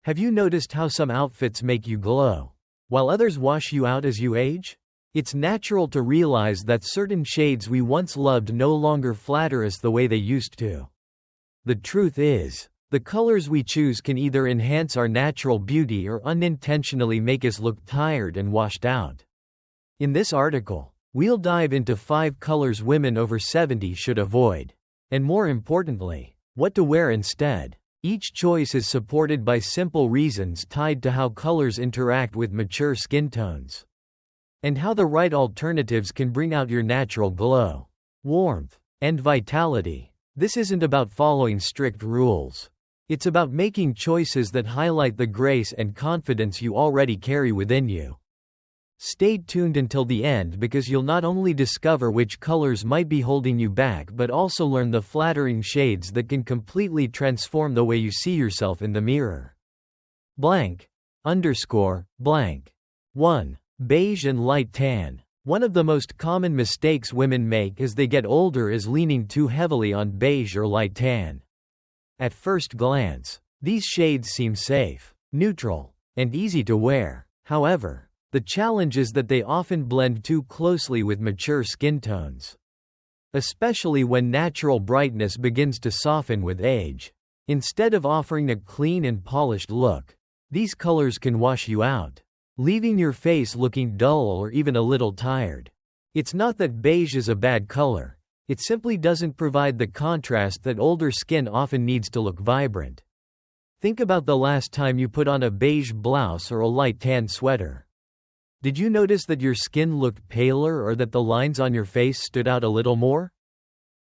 Have you noticed how some outfits make you glow, while others wash you out as you age? It's natural to realize that certain shades we once loved no longer flatter us the way they used to. The truth is, the colors we choose can either enhance our natural beauty or unintentionally make us look tired and washed out. In this article, we'll dive into 5 colors women over 70 should avoid, and more importantly, what to wear instead. Each choice is supported by simple reasons tied to how colors interact with mature skin tones, and how the right alternatives can bring out your natural glow, warmth, and vitality. This isn't about following strict rules. It's about making choices that highlight the grace and confidence you already carry within you. Stay tuned until the end because you'll not only discover which colors might be holding you back but also learn the flattering shades that can completely transform the way you see yourself in the mirror. Blank. Blank. 1. Beige and light tan. One of the most common mistakes women make as they get older is leaning too heavily on beige or light tan. At first glance, these shades seem safe, neutral, and easy to wear. However, the challenge is that they often blend too closely with mature skin tones, especially when natural brightness begins to soften with age. Instead of offering a clean and polished look, these colors can wash you out, leaving your face looking dull or even a little tired. It's not that beige is a bad color, it simply doesn't provide the contrast that older skin often needs to look vibrant. Think about the last time you put on a beige blouse or a light tan sweater. Did you notice that your skin looked paler or that the lines on your face stood out a little more?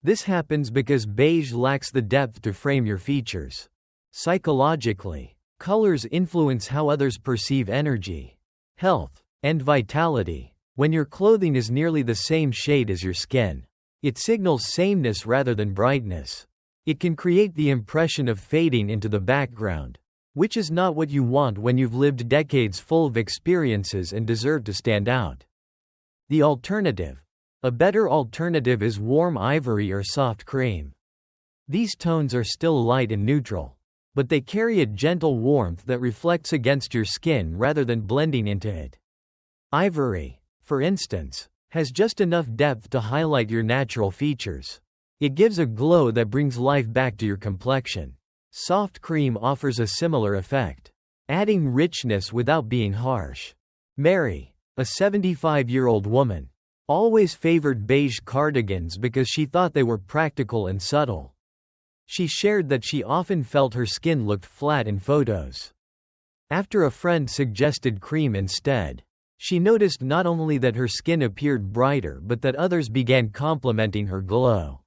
This happens because beige lacks the depth to frame your features. Psychologically, colors influence how others perceive energy, health, and vitality. When your clothing is nearly the same shade as your skin, it signals sameness rather than brightness. It can create the impression of fading into the background, which is not what you want when you've lived decades full of experiences and deserve to stand out. The alternative. A better alternative is warm ivory or soft cream. These tones are still light and neutral, but they carry a gentle warmth that reflects against your skin rather than blending into it. Ivory, for instance, has just enough depth to highlight your natural features. It gives a glow that brings life back to your complexion. Soft cream offers a similar effect, adding richness without being harsh. Mary, a 75-year-old woman, always favored beige cardigans because she thought they were practical and subtle. She shared that she often felt her skin looked flat in photos. After a friend suggested cream instead, she noticed not only that her skin appeared brighter but that others began complimenting her glow.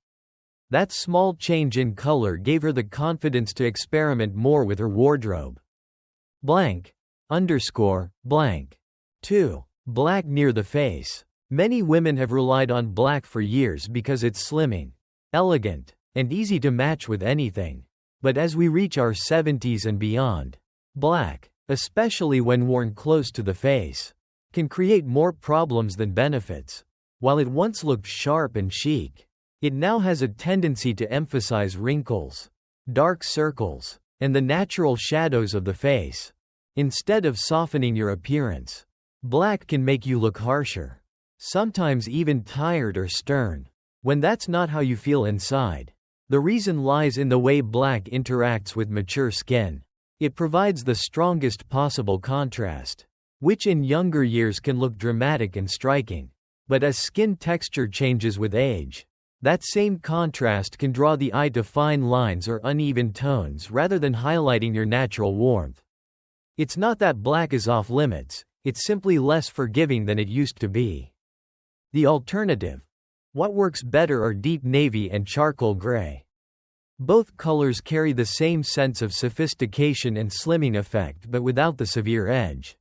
That small change in color gave her the confidence to experiment more with her wardrobe. Blank. 2. Black near the face. Many women have relied on black for years because it's slimming, elegant, and easy to match with anything. But as we reach our 70s and beyond, black, especially when worn close to the face, can create more problems than benefits. While it once looked sharp and chic, it now has a tendency to emphasize wrinkles, dark circles, and the natural shadows of the face. Instead of softening your appearance, black can make you look harsher, sometimes even tired or stern, when that's not how you feel inside. The reason lies in the way black interacts with mature skin. It provides the strongest possible contrast, which in younger years can look dramatic and striking. But as skin texture changes with age, that same contrast can draw the eye to fine lines or uneven tones rather than highlighting your natural warmth. It's not that black is off limits, it's simply less forgiving than it used to be. The alternative. What works better are deep navy and charcoal gray. Both colors carry the same sense of sophistication and slimming effect but without the severe edge.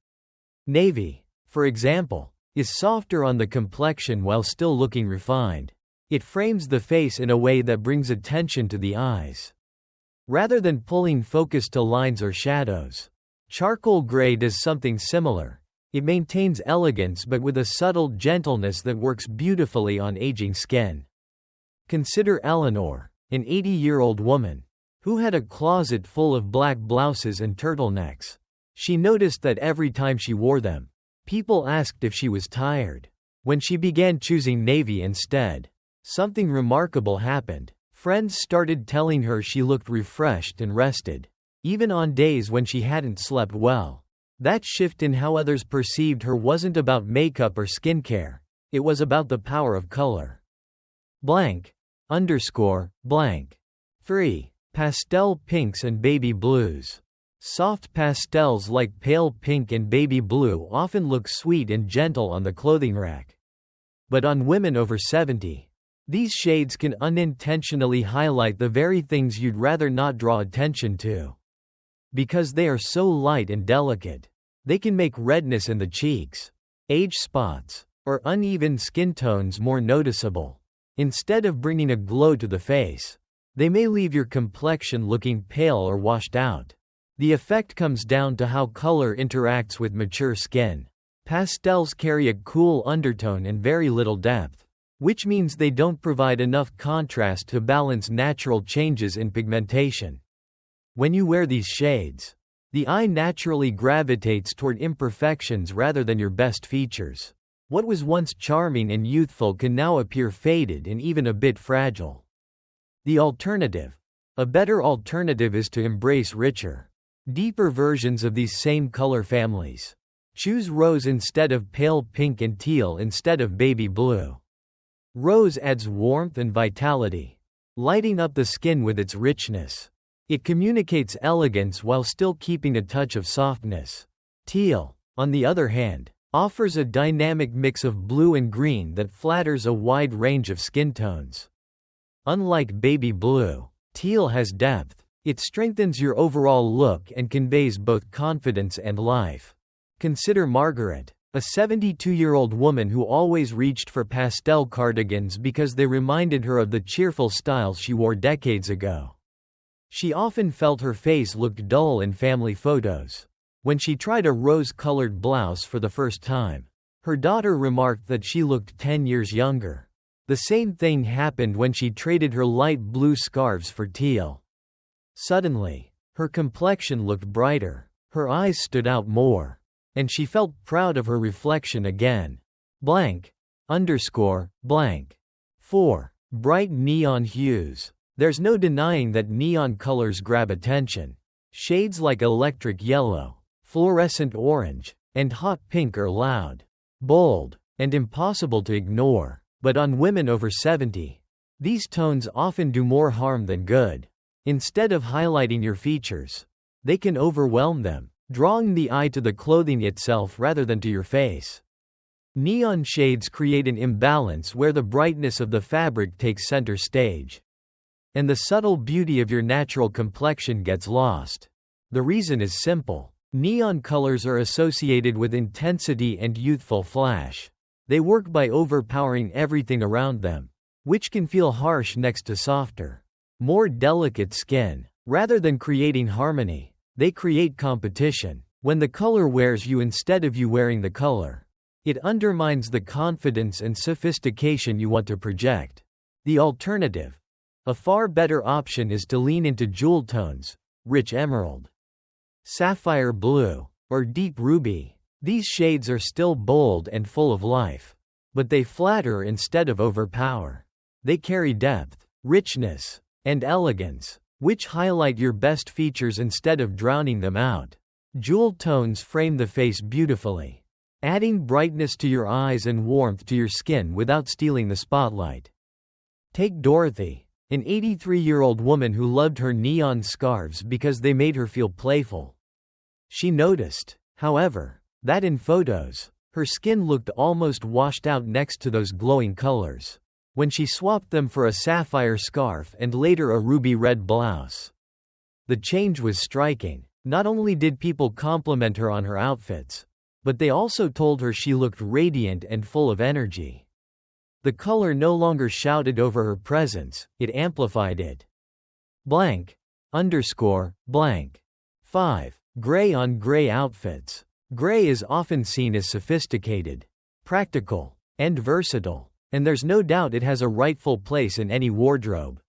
Navy, for example, is softer on the complexion while still looking refined. It frames the face in a way that brings attention to the eyes, rather than pulling focus to lines or shadows. Charcoal gray does something similar. It maintains elegance but with a subtle gentleness that works beautifully on aging skin. Consider Eleanor, an 80-year-old woman, who had a closet full of black blouses and turtlenecks. She noticed that every time she wore them, people asked if she was tired. When she began choosing navy instead, something remarkable happened. Friends started telling her she looked refreshed and rested, even on days when she hadn't slept well. That shift in how others perceived her wasn't about makeup or skincare, it was about the power of color. Blank. Underscore. Blank. 3. Pastel pinks and baby blues. Soft pastels like pale pink and baby blue often look sweet and gentle on the clothing rack. But on women over 70, these shades can unintentionally highlight the very things you'd rather not draw attention to. Because they are so light and delicate, they can make redness in the cheeks, age spots, or uneven skin tones more noticeable. Instead of bringing a glow to the face, they may leave your complexion looking pale or washed out. The effect comes down to how color interacts with mature skin. Pastels carry a cool undertone and very little depth, which means they don't provide enough contrast to balance natural changes in pigmentation. When you wear these shades, the eye naturally gravitates toward imperfections rather than your best features. What was once charming and youthful can now appear faded and even a bit fragile. The alternative. A better alternative is to embrace richer, deeper versions of these same color families. Choose rose instead of pale pink and teal instead of baby blue. Rose adds warmth and vitality, lighting up the skin with its richness. It communicates elegance while still keeping a touch of softness. Teal, on the other hand, offers a dynamic mix of blue and green that flatters a wide range of skin tones. Unlike baby blue, teal has depth. It strengthens your overall look and conveys both confidence and life. Consider Margaret, a 72-year-old woman who always reached for pastel cardigans because they reminded her of the cheerful styles she wore decades ago. She often felt her face looked dull in family photos. When she tried a rose-colored blouse for the first time, her daughter remarked that she looked 10 years younger. The same thing happened when she traded her light blue scarves for teal. Suddenly, her complexion looked brighter, her eyes stood out more, and she felt proud of her reflection again. Blank. Underscore. Blank. 4. Bright neon hues. There's no denying that neon colors grab attention. Shades like electric yellow, fluorescent orange, and hot pink are loud, bold, and impossible to ignore. But on women over 70, these tones often do more harm than good. Instead of highlighting your features, they can overwhelm them, drawing the eye to the clothing itself rather than to your face. Neon shades create an imbalance where the brightness of the fabric takes center stage, and the subtle beauty of your natural complexion gets lost. The reason is simple. Neon colors are associated with intensity and youthful flash. They work by overpowering everything around them, which can feel harsh next to softer, more delicate skin. Rather than creating harmony, they create competition. When the color wears you instead of you wearing the color, it undermines the confidence and sophistication you want to project. The alternative, a far better option, is to lean into jewel tones, rich emerald, sapphire blue, or deep ruby. These shades are still bold and full of life, but they flatter instead of overpower. They carry depth, richness, and elegance, which highlight your best features instead of drowning them out. Jewel tones frame the face beautifully, adding brightness to your eyes and warmth to your skin without stealing the spotlight. Take Dorothy, an 83-year-old woman who loved her neon scarves because they made her feel playful. She noticed, however, that in photos, her skin looked almost washed out next to those glowing colors. When she swapped them for a sapphire scarf and later a ruby red blouse, the change was striking. Not only did people compliment her on her outfits, but they also told her she looked radiant and full of energy. The color no longer shouted over her presence, it amplified it. Blank. Underscore. Blank. 5. Gray on gray outfits. Gray is often seen as sophisticated, practical, and versatile, and there's no doubt it has a rightful place in any wardrobe.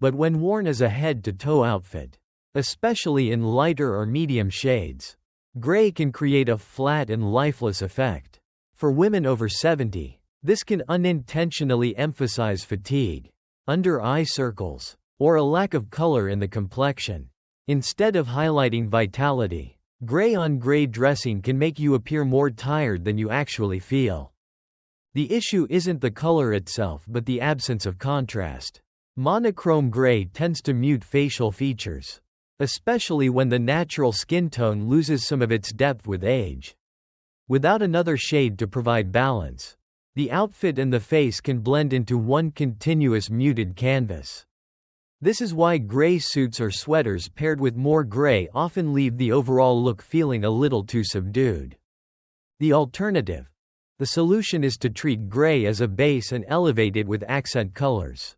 but when worn as a head-to-toe outfit, especially in lighter or medium shades, gray can create a flat and lifeless effect. For women over 70, this can unintentionally emphasize fatigue, under-eye circles, or a lack of color in the complexion. Instead of highlighting vitality, gray-on-gray dressing can make you appear more tired than you actually feel. The issue isn't the color itself but the absence of contrast. Monochrome gray tends to mute facial features, especially when the natural skin tone loses some of its depth with age. Without another shade to provide balance, the outfit and the face can blend into one continuous muted canvas. This is why gray suits or sweaters paired with more gray often leave the overall look feeling a little too subdued. The alternative, the solution, is to treat gray as a base and elevate it with accent colors.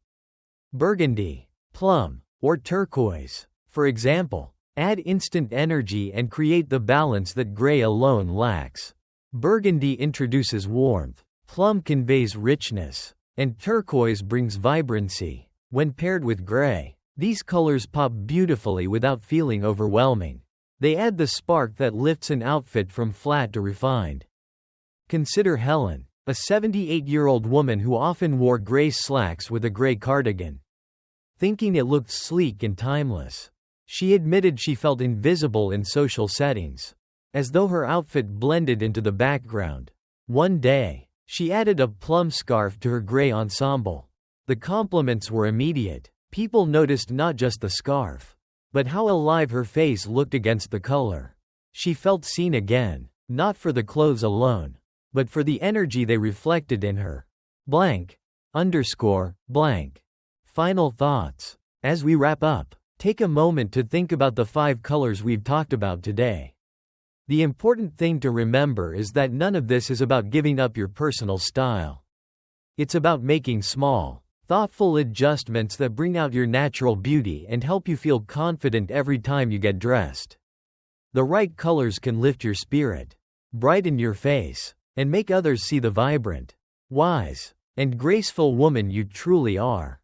Burgundy, plum, or turquoise, for example, add instant energy and create the balance that gray alone lacks. Burgundy introduces warmth, plum conveys richness, and turquoise brings vibrancy. When paired with gray, these colors pop beautifully without feeling overwhelming. They add the spark that lifts an outfit from flat to refined. Consider Helen, a 78-year-old woman who often wore gray slacks with a gray cardigan, thinking it looked sleek and timeless. She admitted she felt invisible in social settings, as though her outfit blended into the background. One day, she added a plum scarf to her gray ensemble. The compliments were immediate. People noticed not just the scarf, but how alive her face looked against the color. She felt seen again, not for the clothes alone, but for the energy they reflected in her. Blank. Blank. Final thoughts. As we wrap up, take a moment to think about the 5 colors we've talked about today. The important thing to remember is that none of this is about giving up your personal style. It's about making small, thoughtful adjustments that bring out your natural beauty and help you feel confident every time you get dressed. The right colors can lift your spirit, brighten your face, and make others see the vibrant, wise, and graceful woman you truly are.